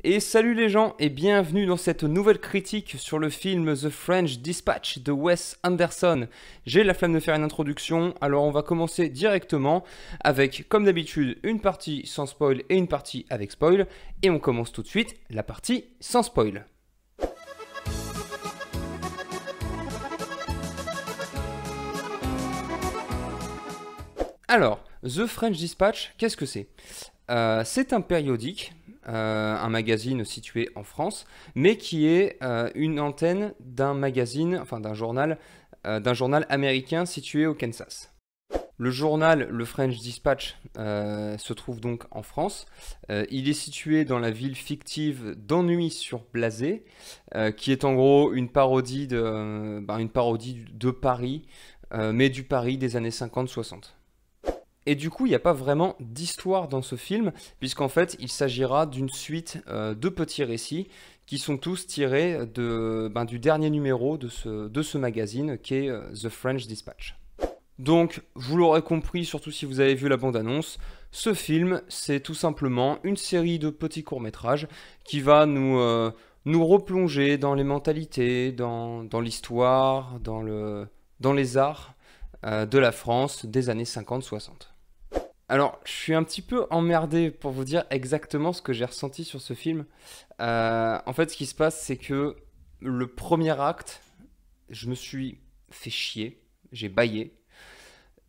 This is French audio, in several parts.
Et salut les gens et bienvenue dans cette nouvelle critique sur le film The French Dispatch de Wes Anderson. J'ai la flemme de faire une introduction, alors on va commencer directement avec, comme d'habitude, une partie sans spoil et une partie avec spoil. Et on commence tout de suite la partie sans spoil. Alors, The French Dispatch, qu'est-ce que c'est ? C'est un périodique, un magazine situé en France, mais qui est une antenne d'un magazine, enfin d'un journal américain situé au Kansas. Le journal, le French Dispatch, se trouve donc en France. Il est situé dans la ville fictive d'Ennui-sur-Blasée, qui est en gros une parodie de Paris, mais du Paris des années 50-60. Et du coup, il n'y a pas vraiment d'histoire dans ce film, puisqu'en fait, il s'agira d'une suite de petits récits qui sont tous tirés du dernier numéro de ce magazine, qui est The French Dispatch. Donc, vous l'aurez compris, surtout si vous avez vu la bande-annonce, ce film, c'est tout simplement une série de petits courts-métrages qui va nous replonger dans les mentalités, dans l'histoire, dans les arts de la France des années 50-60. Alors, je suis un petit peu emmerdé pour vous dire exactement ce que j'ai ressenti sur ce film. En fait, ce qui se passe, c'est que le premier acte, je me suis fait chier, j'ai bâillé.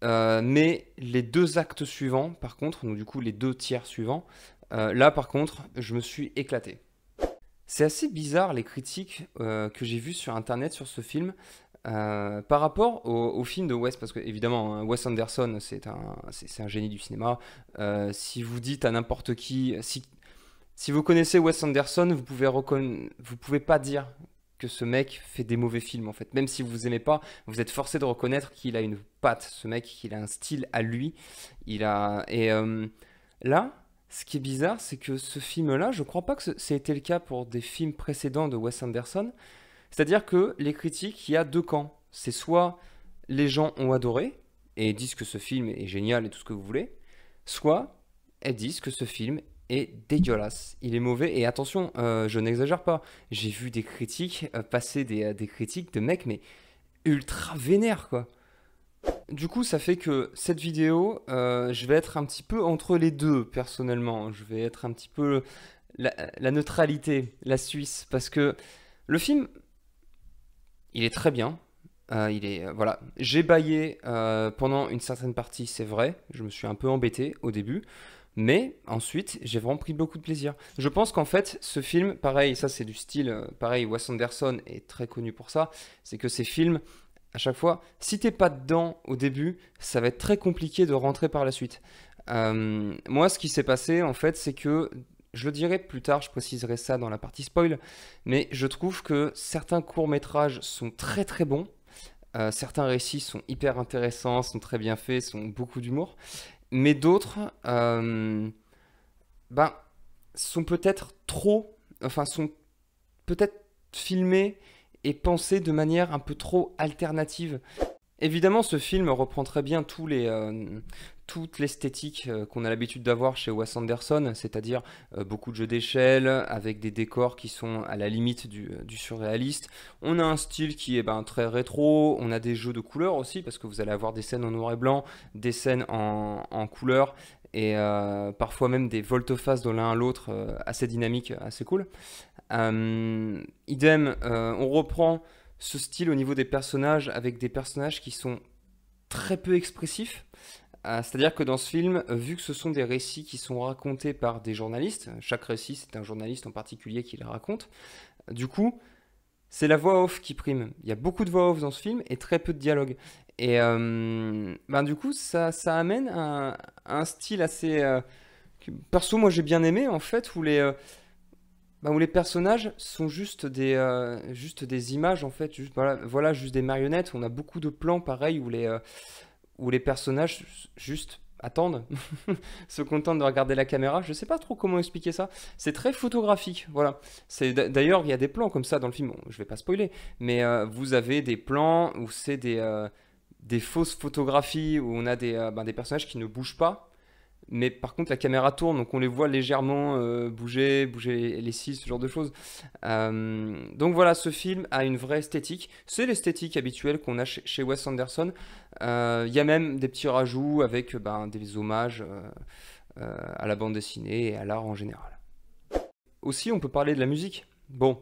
Mais les deux actes suivants, par contre, donc du coup les deux tiers suivants, là par contre, je me suis éclaté. C'est assez bizarre les critiques que j'ai vues sur internet sur ce film. Par rapport au film de Wes, parce que évidemment hein, Wes Anderson c'est un génie du cinéma. Si vous dites à n'importe qui, si vous connaissez Wes Anderson, vous pouvez pas dire que ce mec fait des mauvais films en fait. Même si vous aimez pas, vous êtes forcé de reconnaître qu'il a une patte, ce mec, qu'il a un style à lui. Là, ce qui est bizarre, c'est que ce film-là, je crois pas que ça ait été le cas pour des films précédents de Wes Anderson. C'est-à-dire que les critiques, il y a deux camps. C'est soit les gens ont adoré et disent que ce film est génial et tout ce que vous voulez, soit elles disent que ce film est dégueulasse, il est mauvais. Et attention, je n'exagère pas. J'ai vu des critiques passer des critiques de mecs mais ultra vénères quoi. Du coup, ça fait que cette vidéo, je vais être un petit peu entre les deux personnellement. Je vais être un petit peu la neutralité, la Suisse, parce que le film il est très bien. Voilà. J'ai bâillé pendant une certaine partie, c'est vrai. Je me suis un peu embêté au début. Mais ensuite, j'ai vraiment pris beaucoup de plaisir. Je pense qu'en fait, ce film, pareil, ça c'est du style, pareil, Wes Anderson est très connu pour ça. C'est que ces films, à chaque fois, si t'es pas dedans au début, ça va être très compliqué de rentrer par la suite. Moi, ce qui s'est passé, en fait, c'est que je le dirai plus tard, je préciserai ça dans la partie spoil, mais je trouve que certains courts-métrages sont très très bons, certains récits sont hyper intéressants, sont très bien faits, sont beaucoup d'humour, mais d'autres sont peut-être sont peut-être filmés et pensés de manière un peu trop alternative. Évidemment, ce film reprend très bien toute l'esthétique qu'on a l'habitude d'avoir chez Wes Anderson, c'est-à-dire beaucoup de jeux d'échelle, avec des décors qui sont à la limite du surréaliste. On a un style qui est très rétro, on a des jeux de couleurs aussi, parce que vous allez avoir des scènes en noir et blanc, des scènes en couleur, et parfois même des volte-face de l'un à l'autre, assez dynamiques, assez cool. Idem, on reprend ce style au niveau des personnages, avec des personnages qui sont très peu expressifs. C'est-à-dire que dans ce film, vu que ce sont des récits qui sont racontés par des journalistes, chaque récit c'est un journaliste en particulier qui les raconte, du coup c'est la voix off qui prime. Il y a beaucoup de voix off dans ce film et très peu de dialogue. Et du coup ça amène un style assez... perso moi j'ai bien aimé en fait, où les personnages sont juste des images en fait, voilà, juste des marionnettes. On a beaucoup de plans pareil où les personnages juste attendent, se contentent de regarder la caméra. Je sais pas trop comment expliquer ça. C'est très photographique, voilà. D'ailleurs, il y a des plans comme ça dans le film. Bon, je vais pas spoiler, mais vous avez des plans où c'est des fausses photographies, où on a des personnages qui ne bougent pas, mais par contre la caméra tourne, donc on les voit légèrement bouger les cils, ce genre de choses. Donc voilà, ce film a une vraie esthétique. C'est l'esthétique habituelle qu'on a chez Wes Anderson. Il y a même des petits rajouts avec des hommages à la bande dessinée et à l'art en général. Aussi, on peut parler de la musique. Bon,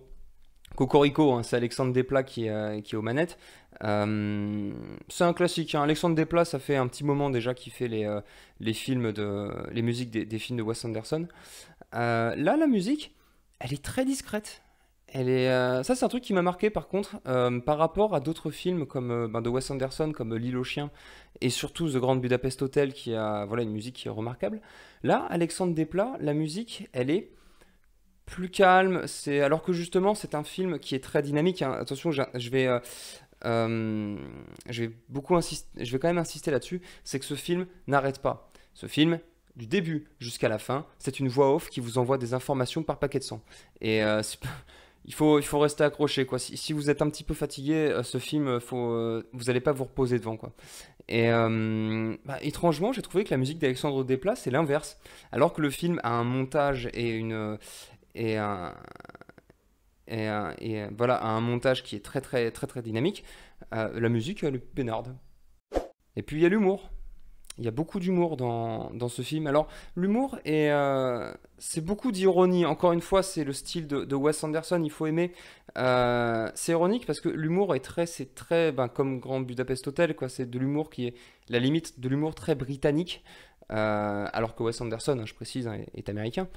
Cocorico, hein, c'est Alexandre Desplat qui est aux manettes. C'est un classique, hein. Alexandre Desplat, ça fait un petit moment déjà qu'il fait les musiques des films de Wes Anderson. Là, la musique, elle est très discrète. Ça, c'est un truc qui m'a marqué par contre, par rapport à d'autres films comme de Wes Anderson, comme L'Île aux chiens, et surtout The Grand Budapest Hotel, qui a voilà, une musique qui est remarquable. Là, Alexandre Desplat, la musique, elle est plus calme. Alors que justement, c'est un film qui est très dynamique, hein. Attention, je vais beaucoup insister, je vais quand même insister là-dessus, c'est que ce film n'arrête pas. Ce film, du début jusqu'à la fin, c'est une voix off qui vous envoie des informations par paquet de sang. Et il faut rester accroché, quoi. Si vous êtes un petit peu fatigué, ce film, vous n'allez pas vous reposer devant, quoi. Et étrangement, j'ai trouvé que la musique d'Alexandre Desplat, c'est l'inverse. Alors que le film a un montage et voilà, a un montage qui est très très très très dynamique, la musique, elle est peinarde. Et puis il y a l'humour. Il y a beaucoup d'humour dans ce film. Alors, l'humour, c'est beaucoup d'ironie. Encore une fois, c'est le style de Wes Anderson, il faut aimer. C'est ironique parce que l'humour c'est très comme Grand Budapest Hotel, quoi. C'est de l'humour qui est la limite de l'humour très britannique, alors que Wes Anderson, hein, je précise, hein, est américain.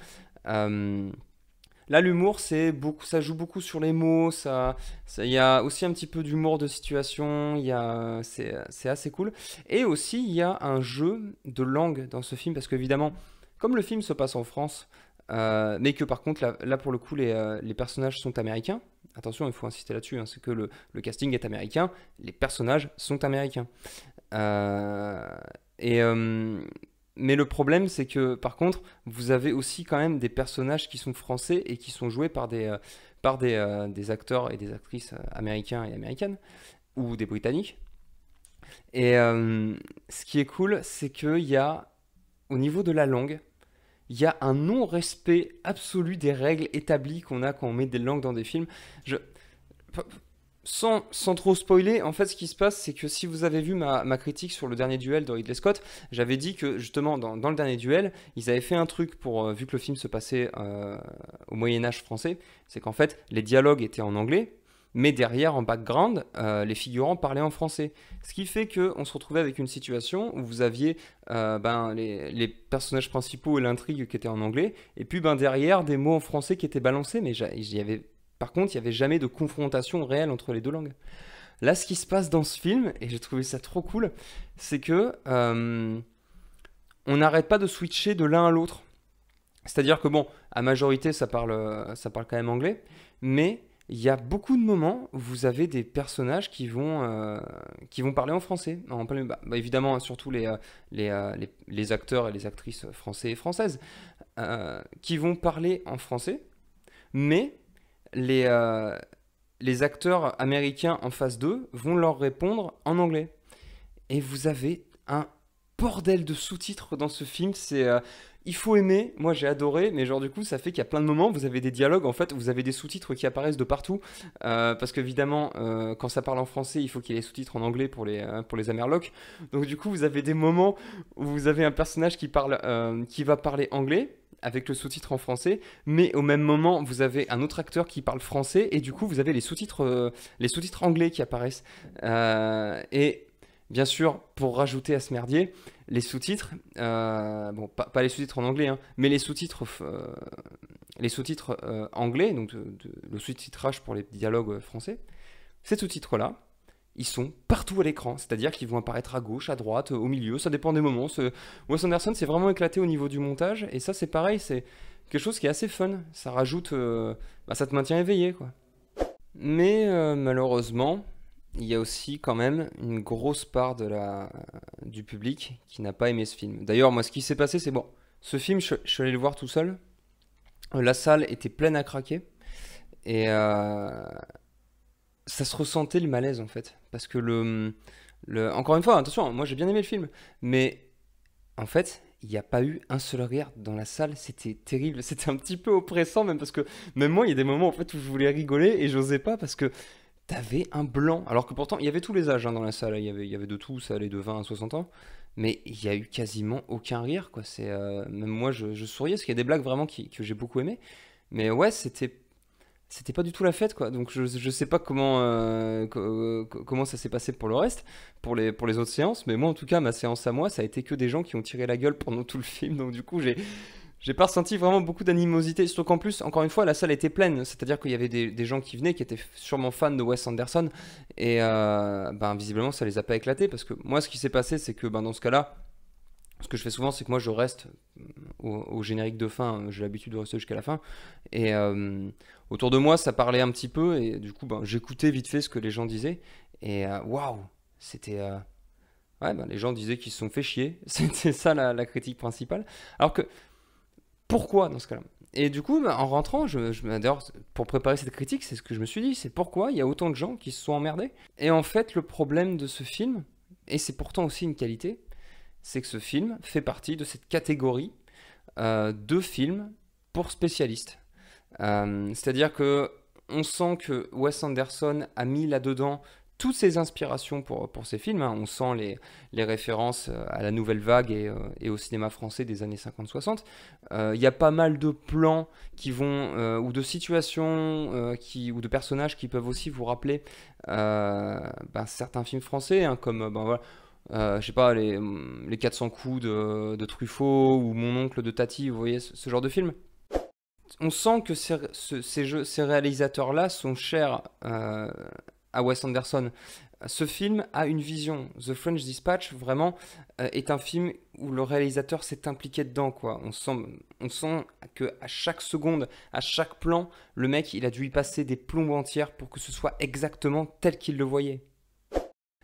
Là, l'humour, ça joue beaucoup sur les mots. Il y a aussi un petit peu d'humour de situation. C'est assez cool. Et aussi, il y a un jeu de langue dans ce film parce qu'évidemment, comme le film se passe en France, mais que par contre, là pour le coup, les personnages sont américains. Attention, il faut insister là-dessus, hein, c'est que le casting est américain, les personnages sont américains. Euh, et, mais le problème, c'est que par contre, vous avez aussi quand même des personnages qui sont français et qui sont joués par des acteurs et des actrices américains et américaines, ou des Britanniques. Et ce qui est cool, c'est qu'il y a, au niveau de la langue, il y a un non-respect absolu des règles établies qu'on a quand on met des langues dans des films. Je, sans trop spoiler, en fait, ce qui se passe, c'est que si vous avez vu ma critique sur le dernier duel de Ridley Scott, j'avais dit que justement, dans le dernier duel, ils avaient fait un truc vu que le film se passait au Moyen-Âge français, c'est qu'en fait, les dialogues étaient en anglais, mais derrière, en background, les figurants parlaient en français. Ce qui fait qu'on se retrouvait avec une situation où vous aviez les personnages principaux et l'intrigue qui étaient en anglais, et puis derrière, des mots en français qui étaient balancés, mais par contre, il n'y avait jamais de confrontation réelle entre les deux langues. Là, ce qui se passe dans ce film, et j'ai trouvé ça trop cool, c'est que on n'arrête pas de switcher de l'un à l'autre. C'est-à-dire que bon, à majorité, ça parle quand même anglais, mais il y a beaucoup de moments où vous avez des personnages qui vont parler en français. Évidemment, surtout les acteurs et les actrices français et françaises, qui vont parler en français, mais les, euh, les acteurs américains en face d'eux vont leur répondre en anglais. Et vous avez un bordel de sous-titres dans ce film. Il faut aimer. Moi, j'ai adoré, mais genre du coup, ça fait qu'il y a plein de moments, vous avez des dialogues, en fait, vous avez des sous-titres qui apparaissent de partout, parce qu'évidemment, quand ça parle en français, il faut qu'il y ait les sous-titres en anglais pour les Amerlocs. Donc du coup, vous avez des moments où vous avez un personnage qui va parler anglais avec le sous-titre en français, mais au même moment, vous avez un autre acteur qui parle français, et du coup, vous avez les sous-titres anglais qui apparaissent. Et bien sûr, pour rajouter à ce merdier, les sous-titres, bon, pas les sous-titres en anglais, hein, mais les sous-titres anglais, donc le sous-titrage pour les dialogues français, ces sous-titres-là, ils sont partout à l'écran, c'est-à-dire qu'ils vont apparaître à gauche, à droite, au milieu, ça dépend des moments. Wes Anderson s'est vraiment éclaté au niveau du montage, et ça c'est pareil, c'est quelque chose qui est assez fun, ça rajoute, ça te maintient éveillé, quoi. Mais malheureusement, il y a aussi quand même une grosse part du public qui n'a pas aimé ce film. D'ailleurs, moi, ce qui s'est passé, c'est bon. Ce film, je suis allé le voir tout seul. La salle était pleine à craquer. Et ça se ressentait le malaise, en fait. Parce que encore une fois, attention, moi j'ai bien aimé le film. Mais en fait, il n'y a pas eu un seul rire dans la salle, c'était terrible, c'était un petit peu oppressant même parce que même moi il y a des moments en fait où je voulais rigoler et j'osais pas parce que t'avais un blanc, alors que pourtant il y avait tous les âges hein, dans la salle, il y avait de tout, ça allait de 20 à 60 ans, mais il y a eu quasiment aucun rire quoi, même moi je souriais parce qu'il y a des blagues vraiment que j'ai beaucoup aimé, mais ouais c'était pas du tout la fête quoi, donc je sais pas comment ça s'est passé pour le reste, pour les autres séances, mais moi en tout cas ma séance à moi ça a été que des gens qui ont tiré la gueule pendant tout le film, donc du coup j'ai pas ressenti vraiment beaucoup d'animosité, surtout qu'en plus encore une fois la salle était pleine, c'est-à-dire qu'il y avait des gens qui venaient qui étaient sûrement fans de Wes Anderson et ben visiblement ça les a pas éclatés parce que moi ce qui s'est passé c'est que ben dans ce cas-là ce que je fais souvent, c'est que moi je reste au générique de fin, j'ai l'habitude de rester jusqu'à la fin, et autour de moi ça parlait un petit peu, et du coup ben, j'écoutais vite fait ce que les gens disaient, et waouh, c'était... ouais, ben, les gens disaient qu'ils se sont fait chier, c'était ça la critique principale. Alors que, pourquoi dans ce cas-là? Et du coup, ben, en rentrant, d'ailleurs, pour préparer cette critique, c'est ce que je me suis dit, c'est pourquoi il y a autant de gens qui se sont emmerdés. Et en fait, le problème de ce film, et c'est pourtant aussi une qualité, c'est que ce film fait partie de cette catégorie de films pour spécialistes. C'est-à-dire que on sent que Wes Anderson a mis là-dedans toutes ses inspirations pour ses films, hein. On sent les références à la nouvelle vague et au cinéma français des années 50-60. Il y a pas mal de plans qui vont, ou de situations ou de personnages qui peuvent aussi vous rappeler ben, certains films français, hein, comme ben, voilà, je sais pas, les 400 coups de Truffaut ou Mon oncle de Tati, vous voyez ce genre de film. On sent que ces réalisateurs-là sont chers à Wes Anderson. Ce film a une vision. The French Dispatch, vraiment, est un film où le réalisateur s'est impliqué dedans, quoi. On sent que à chaque seconde, à chaque plan, le mec, il a dû y passer des plombes entières pour que ce soit exactement tel qu'il le voyait.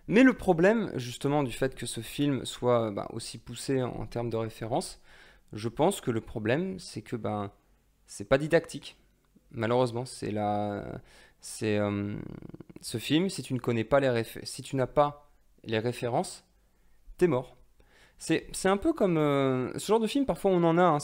Mais le problème, justement, du fait que ce film soit bah, aussi poussé en termes de référence, je pense que le problème, c'est que ben, c'est pas didactique. Malheureusement, c'est ce film. Si tu ne connais pas si tu n'as pas les références, t'es mort. C'est un peu comme ce genre de film. Parfois, on en a. Hein,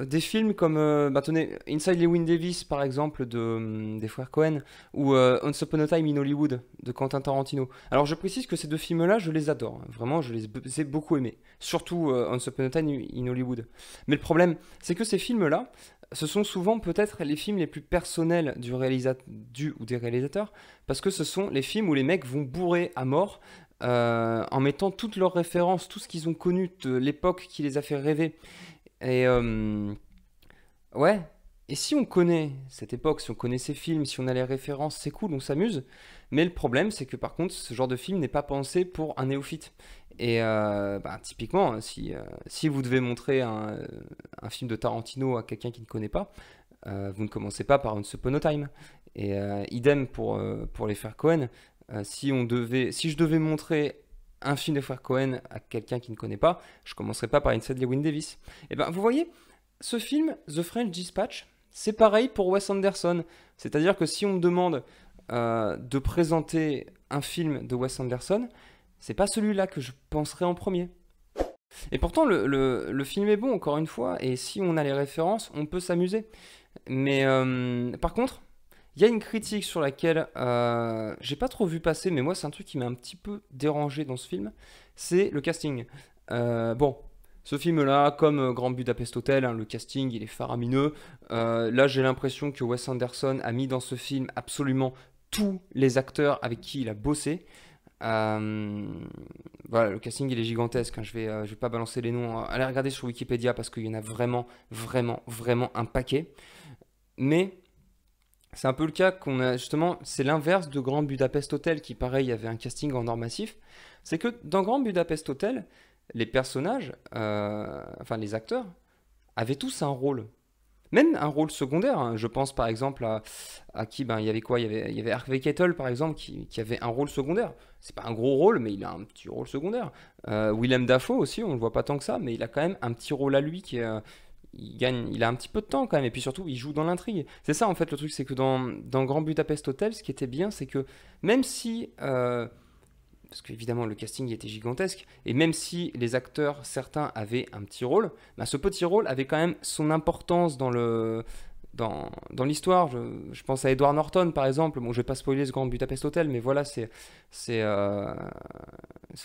des films comme bah, tenez, Inside Llewyn Davis par exemple des frères Cohen ou Once Upon a Time in Hollywood de Quentin Tarantino. Alors je précise que ces deux films-là, je les adore, hein. Vraiment je les ai beaucoup aimés, surtout Once Upon a Time in Hollywood. Mais le problème, c'est que ces films-là, ce sont souvent peut-être les films les plus personnels du ou des réalisateurs, parce que ce sont les films où les mecs vont bourrer à mort en mettant toutes leurs références, tout ce qu'ils ont connu de l'époque qui les a fait rêver. Et ouais, et si on connaît cette époque, si on connaît ces films, si on a les références, c'est cool, on s'amuse. Mais le problème, c'est que par contre, ce genre de film n'est pas pensé pour un néophyte. Et bah, typiquement, si vous devez montrer un film de Tarantino à quelqu'un qui ne connaît pas, vous ne commencez pas par Once Upon a Time. Et idem pour les frères Cohen. Si je devais montrer un film des frères Cohen à quelqu'un qui ne connaît pas, je commencerai pas par Inside Llewyn Davis. Et ben vous voyez, ce film, The French Dispatch, c'est pareil pour Wes Anderson. C'est-à-dire que si on me demande de présenter un film de Wes Anderson, c'est pas celui-là que je penserai en premier. Et pourtant, le film est bon, encore une fois, et si on a les références, on peut s'amuser. Mais par contre, il y a une critique sur laquelle j'ai pas trop vu passer, mais moi c'est un truc qui m'a un petit peu dérangé dans ce film, c'est le casting. Bon, ce film-là, comme Grand Budapest Hotel, hein, le casting il est faramineux. Là j'ai l'impression que Wes Anderson a mis dans ce film absolument tous les acteurs avec qui il a bossé. Voilà, le casting il est gigantesque, hein. Je vais pas balancer les noms. Allez regarder sur Wikipédia parce qu'il y en a vraiment, vraiment, vraiment un paquet. Mais c'est un peu le cas qu'on a justement, c'est l'inverse de Grand Budapest Hotel qui pareil avait un casting en or massif. C'est que dans Grand Budapest Hotel, les personnages, enfin les acteurs, avaient tous un rôle. Même un rôle secondaire, hein. Je pense par exemple à qui ben, il y avait quoi il y avait Harvey Keitel par exemple qui avait un rôle secondaire. C'est pas un gros rôle, mais il a un petit rôle secondaire. Willem Dafoe aussi, on ne le voit pas tant que ça, mais il a quand même un petit rôle à lui il a un petit peu de temps quand même, et puis surtout, il joue dans l'intrigue. C'est ça en fait le truc, c'est que dans Grand Budapest Hotel, ce qui était bien, c'est que même si parce qu'évidemment le casting était gigantesque, et même si les acteurs, certains avaient un petit rôle, bah, ce petit rôle avait quand même son importance dans l'histoire. Je pense à Edward Norton par exemple. Bon, je vais pas spoiler ce Grand Budapest Hotel, mais voilà,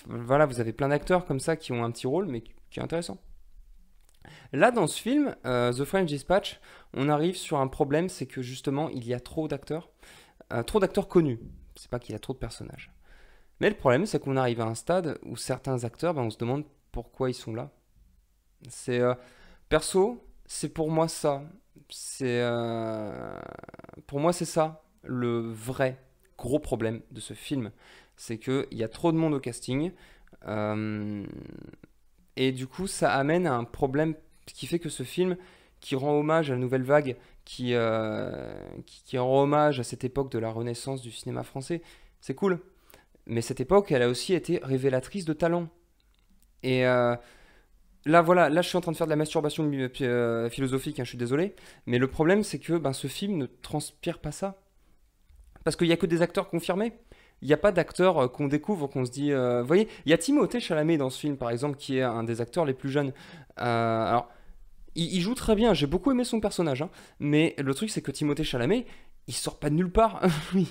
voilà, vous avez plein d'acteurs comme ça qui ont un petit rôle, mais qui est intéressant. Là, dans ce film, The French Dispatch, on arrive sur un problème, c'est que justement, il y a trop d'acteurs connus. C'est pas qu'il y a trop de personnages. Mais le problème, c'est qu'on arrive à un stade où certains acteurs, ben, on se demande pourquoi ils sont là. C'est perso, c'est pour moi ça. C'est pour moi c'est ça le vrai gros problème de ce film, c'est que il y a trop de monde au casting euh, et du coup ça amène à un problème qui fait que ce film qui rend hommage à la nouvelle vague, qui rend hommage à cette époque de la renaissance du cinéma français, c'est cool. Mais cette époque, elle a aussi été révélatrice de talent. Et là, voilà, là, je suis en train de faire de la masturbation philosophique, hein, je suis désolé. Mais le problème, c'est que ben, ce film ne transpire pas ça. Parce qu'il n'y a que des acteurs confirmés. Il n'y a pas d'acteurs qu'on découvre, qu'on se dit. Vous voyez, il y a Timothée Chalamet dans ce film, par exemple, qui est un des acteurs les plus jeunes. Alors, il joue très bien, j'ai beaucoup aimé son personnage. Hein. Mais le truc, c'est que Timothée Chalamet, il sort pas de nulle part.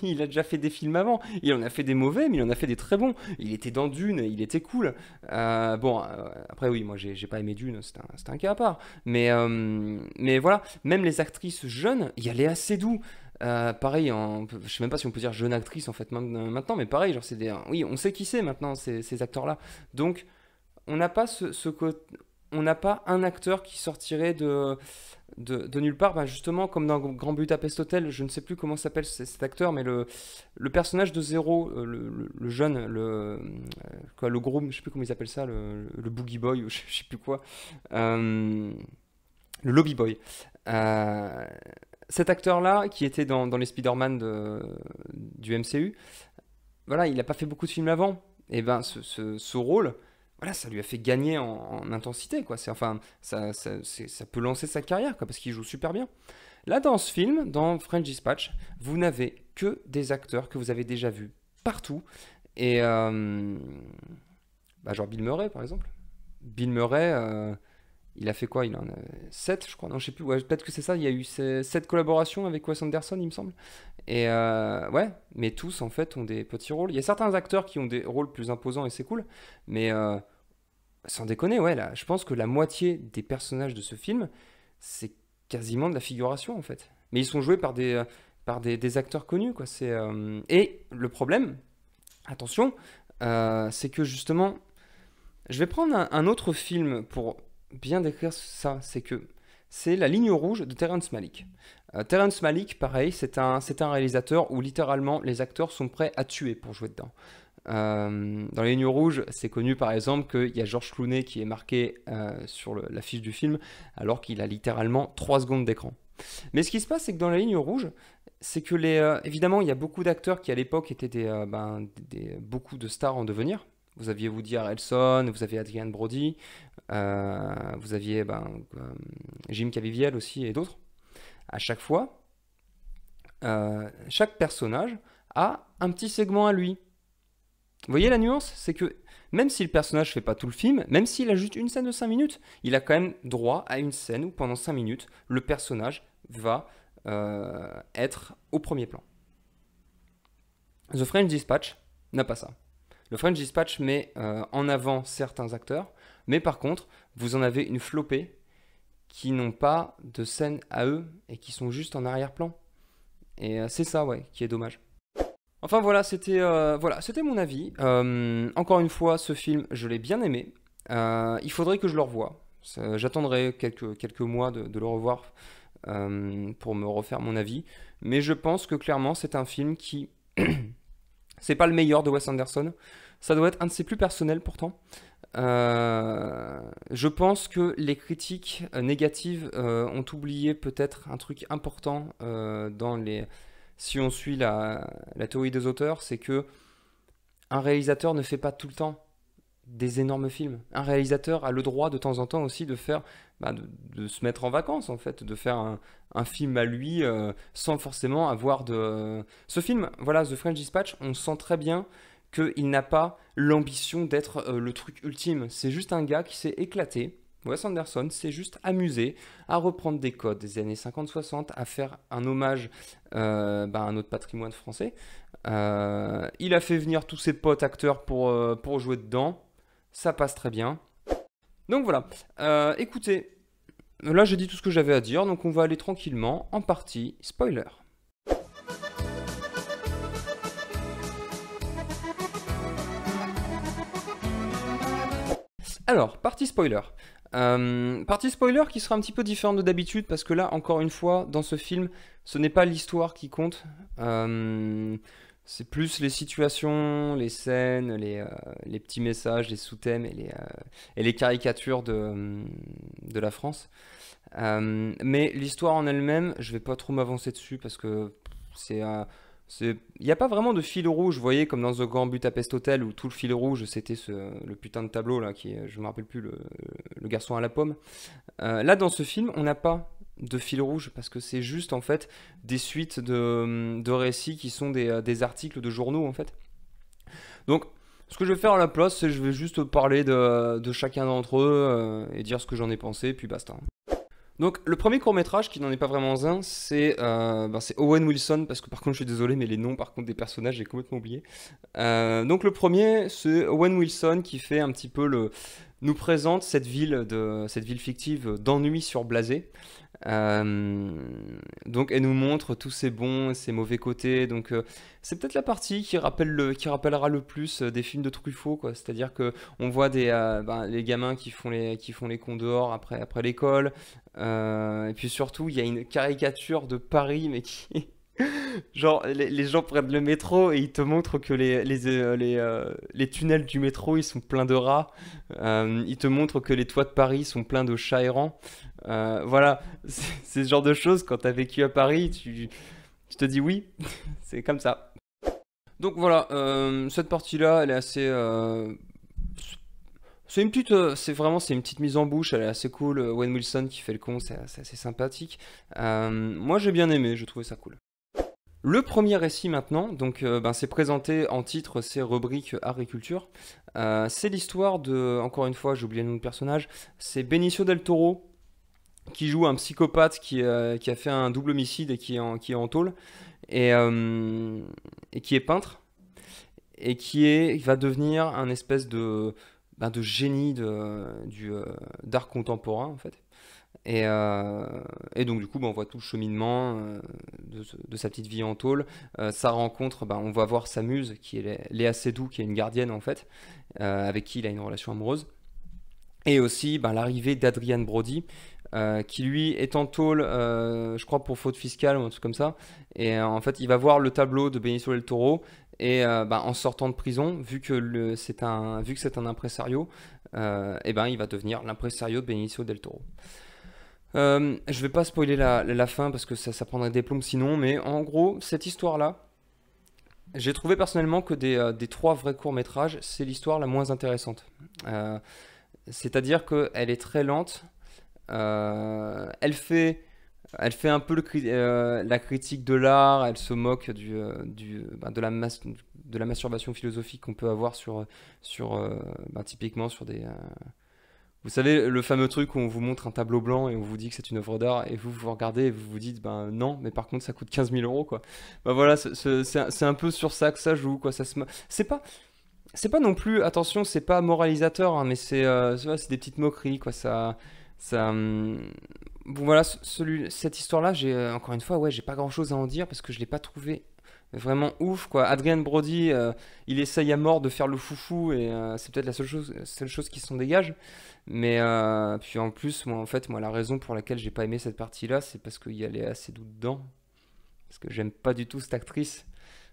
Il a déjà fait des films avant. Il en a fait des mauvais, mais il en a fait des très bons. Il était dans Dune, il était cool. Après, oui, moi, j'ai pas aimé Dune, c'est un cas à part. Mais voilà, même les actrices jeunes, il y a Léa Seydoux. Pareil, je sais même pas si on peut dire jeune actrice en fait maintenant, mais pareil, genre oui, on sait qui c'est maintenant ces acteurs-là. Donc, on n'a pas on n'a pas un acteur qui sortirait de nulle part. Ben justement, comme dans Grand Budapest Hotel, je ne sais plus comment s'appelle cet acteur, mais le personnage de Zéro, le jeune, le groom, je sais plus comment ils appellent ça, le boogie boy, ou je sais plus quoi, le lobby boy. Euh, Cet acteur-là, qui était dans les Spider-Man du MCU, voilà, il n'a pas fait beaucoup de films avant. Et ben, ce rôle, voilà, ça lui a fait gagner en intensité, quoi. Enfin, ça peut lancer sa carrière, quoi, parce qu'il joue super bien. Là, dans ce film, dans French Dispatch, vous n'avez que des acteurs que vous avez déjà vus partout. Et, bah, genre Bill Murray, par exemple. Bill Murray, il a fait quoi? Il en a 7, je crois. Non, je sais plus. Ouais, peut-être que c'est ça. Il y a eu 7 collaborations avec Wes Anderson, il me semble. Et ouais, mais tous, en fait, ont des petits rôles. Il y a certains acteurs qui ont des rôles plus imposants et c'est cool. Mais sans déconner, ouais, là, je pense que la moitié des personnages de ce film, c'est quasiment de la figuration, en fait. Mais ils sont joués par des acteurs connus, quoi. Et le problème, attention, c'est que justement, je vais prendre un autre film pour bien décrire ça. C'est La Ligne Rouge de Terrence Malick. Terrence Malick, pareil, c'est un réalisateur où littéralement les acteurs sont prêts à tuer pour jouer dedans. Dans Les Lignes Rouges, c'est connu par exemple qu'il y a George Clooney qui est marqué sur l'affiche du film alors qu'il a littéralement 3 secondes d'écran. Mais ce qui se passe, c'est que dans La Ligne Rouge, c'est que évidemment, il y a beaucoup d'acteurs qui à l'époque étaient beaucoup de stars en devenir. Vous aviez Woody Harrelson, vous aviez Adrien Brody, vous aviez Jim Caviezel aussi et d'autres. À chaque fois, chaque personnage a un petit segment à lui. Vous voyez la nuance? C'est que même si le personnage ne fait pas tout le film, même s'il a juste une scène de 5 minutes, il a quand même droit à une scène où pendant 5 minutes, le personnage va être au premier plan. The French Dispatch n'a pas ça. Le French Dispatch met en avant certains acteurs, mais par contre, vous en avez une flopée qui n'ont pas de scène à eux et qui sont juste en arrière-plan. Et c'est ça, ouais, qui est dommage. Enfin voilà, c'était mon avis. Encore une fois, ce film, je l'ai bien aimé. Il faudrait que je le revoie. J'attendrai quelques mois de le revoir pour me refaire mon avis. Mais je pense que clairement, c'est un film qui... c'est pas le meilleur de Wes Anderson. Ça doit être un de ses plus personnels pourtant. Je pense que les critiques négatives ont oublié peut-être un truc important si on suit la théorie des auteurs, c'est que un réalisateur ne fait pas tout le temps des énormes films. Un réalisateur a le droit de temps en temps aussi de faire, de se mettre en vacances en fait, de faire un film à lui sans forcément avoir de... Ce film, voilà, The French Dispatch, on sent très bien qu'il n'a pas l'ambition d'être le truc ultime. C'est juste un gars qui s'est éclaté. Wes Anderson s'est juste amusé à reprendre des codes des années 50-60, à faire un hommage à notre patrimoine français. Il a fait venir tous ses potes acteurs pour jouer dedans. Ça passe très bien. Donc voilà. Écoutez, là j'ai dit tout ce que j'avais à dire, donc on va aller tranquillement en partie spoiler. Alors, partie spoiler. Partie spoiler qui sera un petit peu différente de d'habitude parce que là, encore une fois, dans ce film, ce n'est pas l'histoire qui compte. C'est plus les situations, les scènes, les petits messages, les sous-thèmes et les caricatures de la France. Mais l'histoire en elle-même, je vais pas trop m'avancer dessus parce que c'est il n'y a pas vraiment de fil rouge, vous voyez, comme dans The Grand Budapest Hotel où tout le fil rouge c'était le putain de tableau là, je me rappelle plus, le garçon à la pomme. Là dans ce film, on n'a pas de fil rouge parce que c'est juste en fait des suites de récits qui sont des articles de journaux en fait. Donc ce que je vais faire à la place, c'est je vais juste parler de chacun d'entre eux et dire ce que j'en ai pensé, puis basta. Donc le premier court-métrage, qui n'en est pas vraiment un, c'est Owen Wilson, parce que par contre je suis désolé, mais les noms par contre des personnages j'ai complètement oublié. Donc le premier, c'est Owen Wilson qui fait un petit peu nous présente cette ville fictive d'ennui sur Blasé. Donc elle nous montre tous ses bons et ses mauvais côtés. Donc c'est peut-être la partie qui rappellera le plus des films de Truffaut, quoi. C'est-à-dire que on voit les gamins qui font les cons dehors après l'école. Et puis surtout, il y a une caricature de Paris, mais qui genre, les gens prennent le métro et ils te montrent que les tunnels du métro, ils sont pleins de rats. Ils te montrent que les toits de Paris sont pleins de chats errants. Voilà, c'est ce genre de choses, quand t'as vécu à Paris, tu te dis oui, c'est comme ça. Donc voilà, cette partie-là, elle est assez... c'est une petite, c'est une petite mise en bouche, elle est assez cool. Owen Wilson qui fait le con, c'est assez sympathique. Moi j'ai bien aimé, j'ai trouvé ça cool. Le premier récit maintenant, donc c'est présenté en titre, c'est rubrique art et culture. C'est l'histoire encore une fois, j'ai oublié le nom du personnage, c'est Benicio del Toro qui joue un psychopathe qui a fait un double homicide et qui est en tôle et qui est peintre et il va devenir un espèce de génie d'art contemporain en fait. Et donc du coup on voit tout le cheminement de sa petite vie en tôle, sa rencontre, on va voir sa muse qui est Léa Seydoux, qui est une gardienne en fait, avec qui il a une relation amoureuse, et aussi l'arrivée d'Adrien Brody, qui lui est en tôle, je crois pour faute fiscale ou un truc comme ça, et en fait il va voir le tableau de Benicio del Toro, et en sortant de prison, vu que c'est un impresario, il va devenir l'impresario de Benicio del Toro. Je vais pas spoiler la fin parce que ça prendrait des plombs sinon, mais en gros, cette histoire-là, j'ai trouvé personnellement que des trois vrais courts-métrages, c'est l'histoire la moins intéressante. C'est-à-dire qu'elle est très lente, elle fait un peu la critique de l'art, elle se moque de la masturbation philosophique qu'on peut avoir typiquement sur des... Vous savez, le fameux truc où on vous montre un tableau blanc et on vous dit que c'est une œuvre d'art et vous regardez et vous vous dites non, mais par contre ça coûte 15 000 euros quoi. Voilà, c'est un peu sur ça que ça joue quoi. C'est pas non plus, attention, c'est pas moralisateur, hein, mais c'est des petites moqueries quoi. Bon voilà, cette histoire-là, encore une fois, ouais, j'ai pas grand-chose à en dire parce que je l'ai pas trouvé vraiment ouf quoi. Adrien Brody, il essaye à mort de faire le foufou et c'est peut-être la seule chose qui s'en dégage. Mais puis en plus, moi la raison pour laquelle j'ai pas aimé cette partie-là, c'est parce qu'il y a Léa Seydoux dedans. Parce que j'aime pas du tout cette actrice.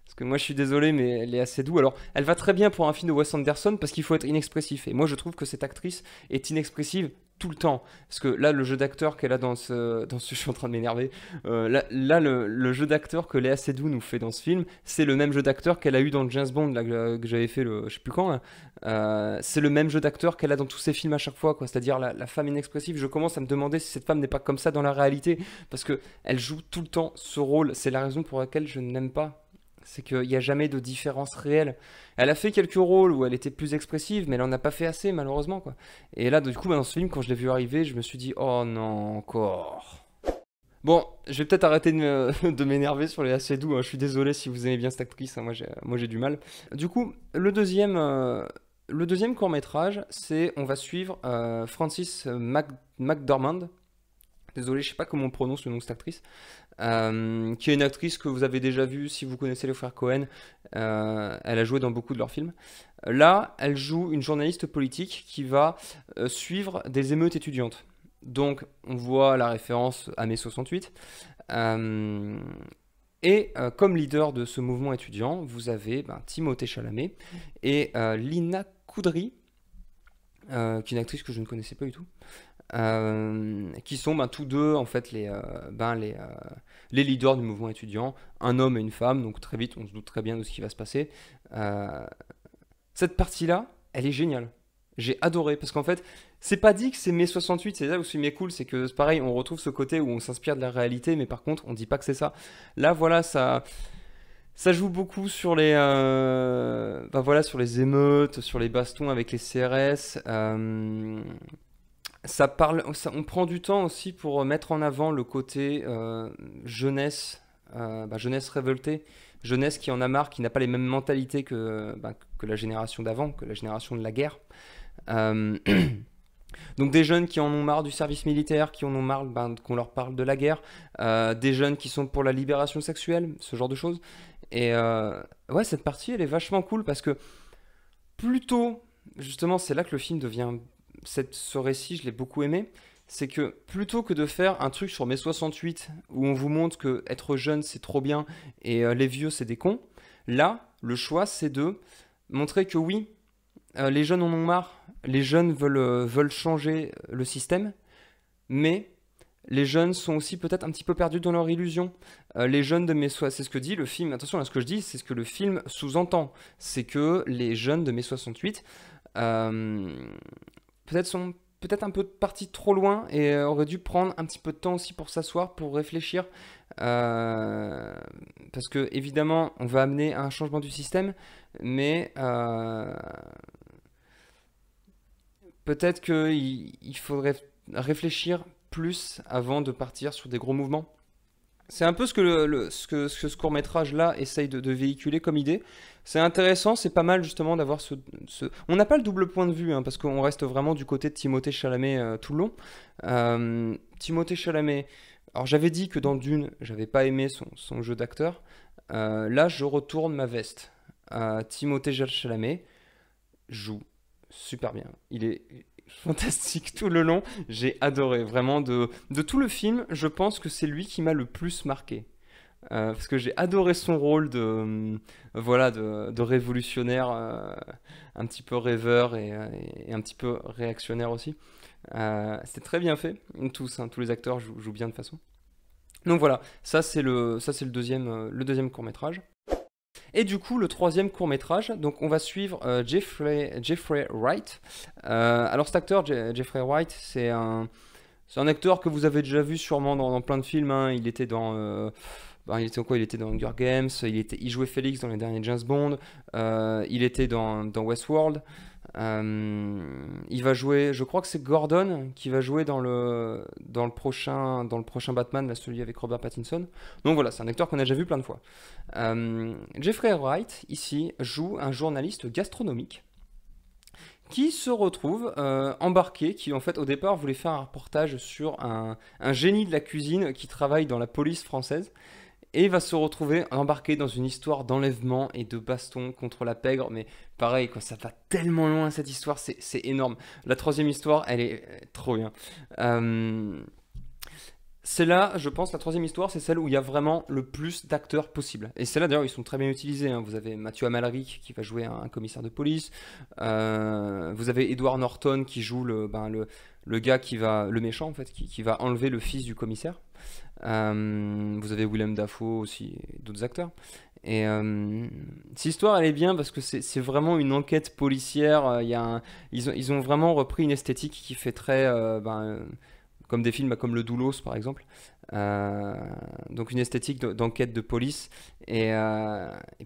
Parce que moi je suis désolé, mais elle est assez douce. Alors, elle va très bien pour un film de Wes Anderson parce qu'il faut être inexpressif. Et moi je trouve que cette actrice est inexpressive tout le temps. Parce que là, le jeu d'acteur qu'elle a je suis en train de m'énerver. Là le jeu d'acteur que Léa Seydoux nous fait dans ce film, c'est le même jeu d'acteur qu'elle a eu dans James Bond, là, que j'avais fait je sais plus quand. Là. C'est le même jeu d'acteur qu'elle a dans tous ses films à chaque fois, quoi. C'est-à-dire la femme inexpressive. Je commence à me demander si cette femme n'est pas comme ça dans la réalité. Parce que elle joue tout le temps ce rôle. C'est la raison pour laquelle je n'aime pas C'est qu'il n'y a jamais de différence réelle. Elle a fait quelques rôles où elle était plus expressive, mais elle en a pas fait assez, malheureusement, quoi. Et là, du coup, dans ce film, quand je l'ai vu arriver, je me suis dit, oh non, encore. Bon, je vais peut-être arrêter de m'énerver sur les assez doux, hein. Je suis désolé si vous aimez bien cette actrice, hein. Moi, j'ai du mal. Du coup, le deuxième court-métrage, c'est, on va suivre Frances McDormand. Désolé, je sais pas comment on prononce le nom de cette actrice. Qui est une actrice que vous avez déjà vue si vous connaissez les frères Cohen. Elle a joué dans beaucoup de leurs films. Là, elle joue une journaliste politique qui va suivre des émeutes étudiantes. Donc, on voit la référence à mai 68. Comme leader de ce mouvement étudiant, vous avez Timothée Chalamet et Lina Koudry, qui est une actrice que je ne connaissais pas du tout. Qui sont tous deux en fait les leaders du mouvement étudiant, un homme et une femme, donc très vite on se doute très bien de ce qui va se passer. Cette partie-là, elle est géniale. J'ai adoré parce qu'en fait, c'est pas dit que c'est mai 68, c'est là où c'est mai cool, c'est que c'est pareil, on retrouve ce côté où on s'inspire de la réalité, mais par contre, on dit pas que c'est ça. Là, voilà, ça joue beaucoup sur sur les émeutes, sur les bastons avec les CRS. On prend du temps aussi pour mettre en avant le côté jeunesse, jeunesse révoltée, jeunesse qui en a marre, qui n'a pas les mêmes mentalités que la génération d'avant, que la génération de la guerre. Euh, donc des jeunes qui en ont marre du service militaire, qui en ont marre qu'on leur parle de la guerre, des jeunes qui sont pour la libération sexuelle, ce genre de choses. Et ouais, cette partie, elle est vachement cool parce que plutôt, justement, c'est là que le film devient ce récit, je l'ai beaucoup aimé, c'est que plutôt que de faire un truc sur mai 68 où on vous montre que être jeune c'est trop bien et les vieux c'est des cons, là le choix c'est de montrer que oui, les jeunes en ont marre, les jeunes veulent changer le système, mais les jeunes sont aussi peut-être un petit peu perdus dans leur illusion. Les jeunes de mai 68, c'est ce que dit le film, attention à ce que je dis, c'est ce que le film sous-entend, c'est que les jeunes de mai 68 sont peut-être un peu partis trop loin et auraient dû prendre un petit peu de temps aussi pour s'asseoir, pour réfléchir. Parce que évidemment, on va amener à un changement du système, mais peut-être qu'il faudrait réfléchir plus avant de partir sur des gros mouvements. C'est un peu ce que ce court-métrage-là essaye de véhiculer comme idée. C'est intéressant, c'est pas mal justement d'avoir On n'a pas le double point de vue, hein, parce qu'on reste vraiment du côté de Timothée Chalamet tout le long. Timothée Chalamet, alors j'avais dit que dans Dune, j'avais pas aimé son jeu d'acteur. Là, je retourne ma veste. Timothée Chalamet joue super bien. Il est fantastique tout le long. J'ai adoré. Vraiment, de tout le film, je pense que c'est lui qui m'a le plus marqué. Parce que j'ai adoré son rôle de révolutionnaire, un petit peu rêveur et un petit peu réactionnaire aussi. C'était très bien fait. Tous les acteurs jouent bien de façon. Donc voilà, ça c'est le deuxième court-métrage. Et du coup, le troisième court-métrage, donc on va suivre Jeffrey Wright. Alors cet acteur, Jeffrey Wright, c'est un acteur que vous avez déjà vu sûrement dans plein de films, hein. Il était dans... il était quoi? Il était dans Hunger Games, il jouait Félix dans les derniers James Bond, il était dans Westworld. Il va jouer, je crois que c'est Gordon qui va jouer dans le prochain Batman, là, celui avec Robert Pattinson. Donc voilà, c'est un acteur qu'on a déjà vu plein de fois. Jeffrey Wright, ici, joue un journaliste gastronomique qui se retrouve embarqué, qui en fait au départ voulait faire un reportage sur un génie de la cuisine qui travaille dans la police française. Et va se retrouver embarqué dans une histoire d'enlèvement et de baston contre la pègre. Mais pareil, quoi, ça va tellement loin cette histoire, c'est énorme. La troisième histoire, elle est trop bien. C'est là, je pense, la troisième histoire, c'est celle où il y a vraiment le plus d'acteurs possible. Et c'est là d'ailleurs, ils sont très bien utilisés, hein. Vous avez Mathieu Amalric qui va jouer un commissaire de police. Vous avez Edward Norton qui joue le gars le méchant en fait, qui va enlever le fils du commissaire. Vous avez Willem Dafoe aussi, et d'autres acteurs. Et cette histoire, elle est bien parce que c'est vraiment une enquête policière. Ils ont vraiment repris une esthétique qui fait très comme des films comme Le Doulos par exemple. Euh, donc une esthétique d'enquête de police et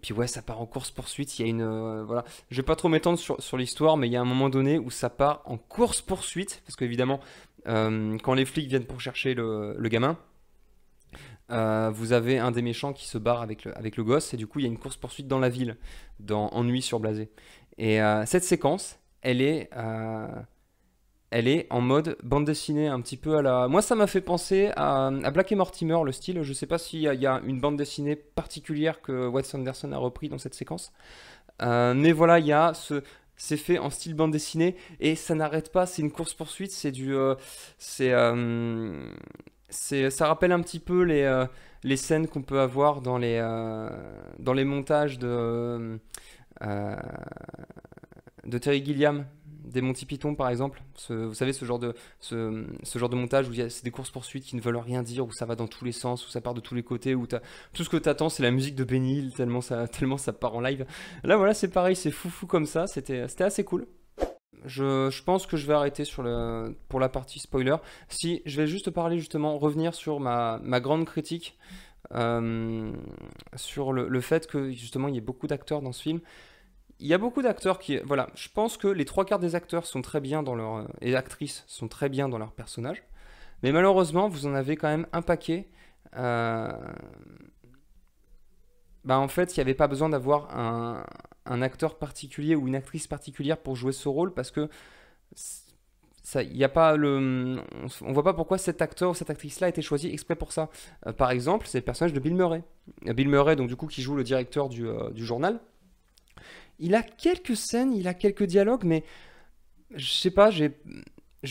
puis ouais, ça part en course poursuite. Il y a une voilà, je vais pas trop m'étendre sur l'histoire, mais il y a un moment donné où ça part en course poursuite parce qu'évidemment quand les flics viennent pour chercher le gamin, vous avez un des méchants qui se barre avec le gosse et du coup il y a une course poursuite dans la ville, dans Ennui sur Blasé. Et cette séquence, elle est en mode bande dessinée un petit peu à la... Moi ça m'a fait penser à Black et Mortimer, le style. Je sais pas s'il y a une bande dessinée particulière que Wes Anderson a repris dans cette séquence. Mais voilà, il y a ce... C'est fait en style bande dessinée et ça n'arrête pas, c'est une course-poursuite, c'est du... ça rappelle un petit peu les scènes qu'on peut avoir dans les montages euh, de Terry Gilliam, des Monty Python par exemple. Vous savez, ce genre de montage où c'est des courses-poursuites qui ne veulent rien dire, où ça va dans tous les sens, où ça part de tous les côtés, où tout ce que tu attends c'est la musique de Benny Hill, tellement ça part en live. Là voilà, c'est pareil, c'est foufou comme ça, c'était assez cool. Je pense que je vais arrêter pour la partie spoiler. Si, je vais juste parler justement, revenir sur ma grande critique euh, sur le fait que justement il y ait beaucoup d'acteurs dans ce film. Il y a beaucoup d'acteurs qui... Voilà, je pense que les trois quarts des acteurs sont très bien dans leur... et actrices sont très bien dans leur personnage. Mais malheureusement, vous en avez quand même un paquet. euh, Bah en fait, il n'y avait pas besoin d'avoir un acteur particulier ou une actrice particulière pour jouer ce rôle parce que ça, y a pas on voit pas pourquoi cet acteur ou cette actrice-là a été choisi exprès pour ça. Par exemple, c'est le personnage de Bill Murray. Bill Murray, donc du coup, qui joue le directeur du journal. Il a quelques scènes, il a quelques dialogues, mais je sais pas, je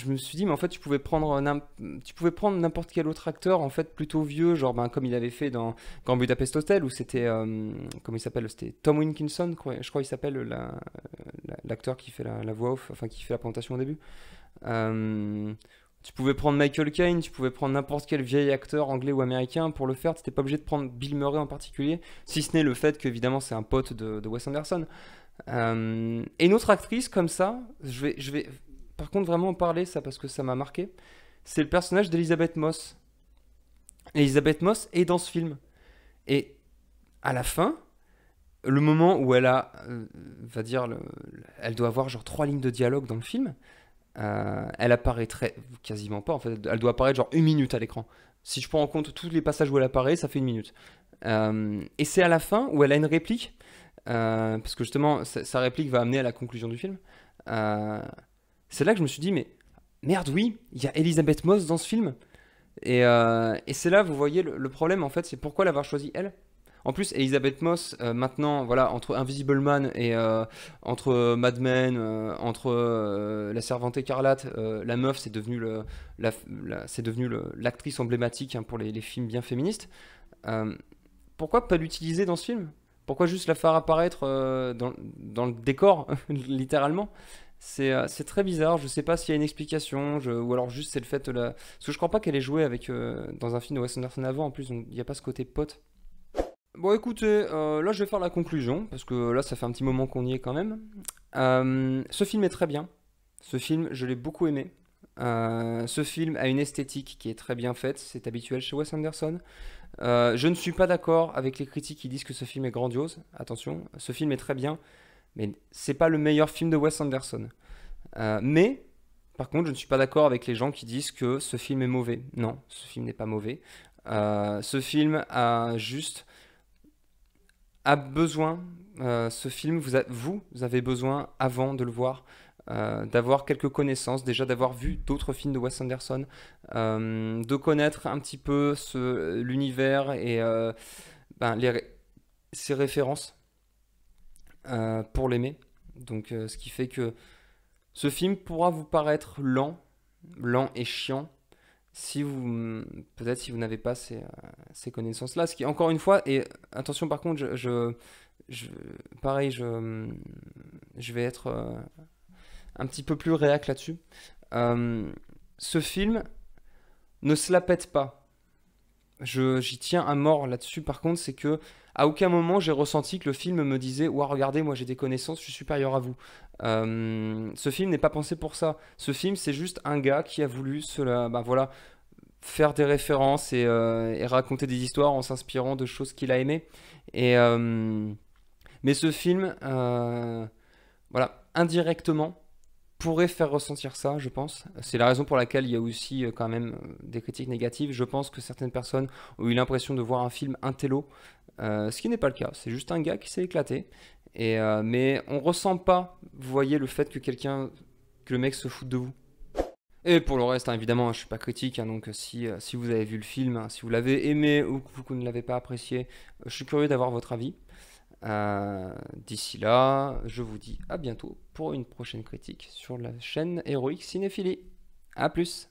me suis dit, mais en fait, tu pouvais prendre n'importe quel autre acteur, en fait, plutôt vieux, genre ben, comme il avait fait dans Grand Budapest Hotel, où c'était, comment il s'appelle, c'était Tom Wilkinson, je crois qu'il s'appelle l'acteur qui fait la voix off, enfin qui fait la présentation au début. Euh, Tu pouvais prendre Michael Caine, tu pouvais prendre n'importe quel vieil acteur anglais ou américain pour le faire, tu n'étais pas obligé de prendre Bill Murray en particulier, si ce n'est le fait qu'évidemment c'est un pote de Wes Anderson. Et une autre actrice comme ça, je vais par contre vraiment en parler ça parce que ça m'a marqué. C'est le personnage d'Elizabeth Moss. Elizabeth Moss est dans ce film. Et à la fin, le moment où elle a, va dire, elle doit avoir genre 3 lignes de dialogue dans le film, elle apparaît quasiment pas en fait. Elle doit apparaître genre 1 minute à l'écran. Si je prends en compte tous les passages où elle apparaît, ça fait 1 minute. Et c'est à la fin où elle a une réplique parce que justement, sa réplique va amener à la conclusion du film. Euh, c'est là que je me suis dit, mais merde, oui, il y a Elisabeth Moss dans ce film. Et c'est là, vous voyez, le problème, en fait, c'est pourquoi l'avoir choisi elle. En plus, Elisabeth Moss, maintenant, voilà, entre Invisible Man et entre Mad Men, entre La Servante écarlate, la meuf, c'est devenu c'est devenu l'actrice emblématique hein, pour les films bien féministes. Euh, Pourquoi pas l'utiliser dans ce film? Pourquoi juste la faire apparaître dans le décor, littéralement? C'est très bizarre, je sais pas s'il y a une explication, ou alors juste c'est le fait de la... Parce que je crois pas qu'elle ait joué dans un film de Wes Anderson avant, en plus, donc il n'y a pas ce côté pote. Bon écoutez, là je vais faire la conclusion, parce que là ça fait un petit moment qu'on y est quand même. Ce film est très bien, ce film je l'ai beaucoup aimé. Ce film a une esthétique qui est très bien faite, c'est habituel chez Wes Anderson. Je ne suis pas d'accord avec les critiques qui disent que ce film est grandiose. Attention, ce film est très bien, mais c'est pas le meilleur film de Wes Anderson. Mais, par contre, je ne suis pas d'accord avec les gens qui disent que ce film est mauvais. Non, ce film n'est pas mauvais. Ce film a juste a besoin. Ce film, vous avez besoin avant de le voir. D'avoir quelques connaissances, déjà d'avoir vu d'autres films de Wes Anderson, de connaître un petit peu l'univers et ben, ses références pour l'aimer. Donc, ce qui fait que ce film pourra vous paraître lent et chiant si vous peut-être si vous n'avez pas ces connaissances-là. Ce qui, encore une fois, et attention par contre, je- pareil, je vais être un petit peu plus réac là-dessus. Euh, Ce film ne se la pète pas. J'y tiens à mort là-dessus. Par contre, c'est que à aucun moment j'ai ressenti que le film me disait: ouah, regardez, moi j'ai des connaissances, je suis supérieur à vous. Ce film n'est pas pensé pour ça. Ce film, c'est juste un gars qui a voulu bah voilà, faire des références et raconter des histoires en s'inspirant de choses qu'il a aimées. Et, mais ce film, voilà, indirectement, pourrait faire ressentir ça, je pense. C'est la raison pour laquelle il y a aussi quand même des critiques négatives. Je pense que certaines personnes ont eu l'impression de voir un film intello, ce qui n'est pas le cas. C'est juste un gars qui s'est éclaté. Mais on ressent pas, vous voyez, le fait que le mec se foute de vous. Et pour le reste, hein, évidemment, je suis pas critique, hein, donc si vous avez vu le film, hein, si vous l'avez aimé ou que vous ne l'avez pas apprécié, je suis curieux d'avoir votre avis. D'ici là, je vous dis à bientôt pour une prochaine critique sur la chaîne Héroïque Cinéphilie. A plus!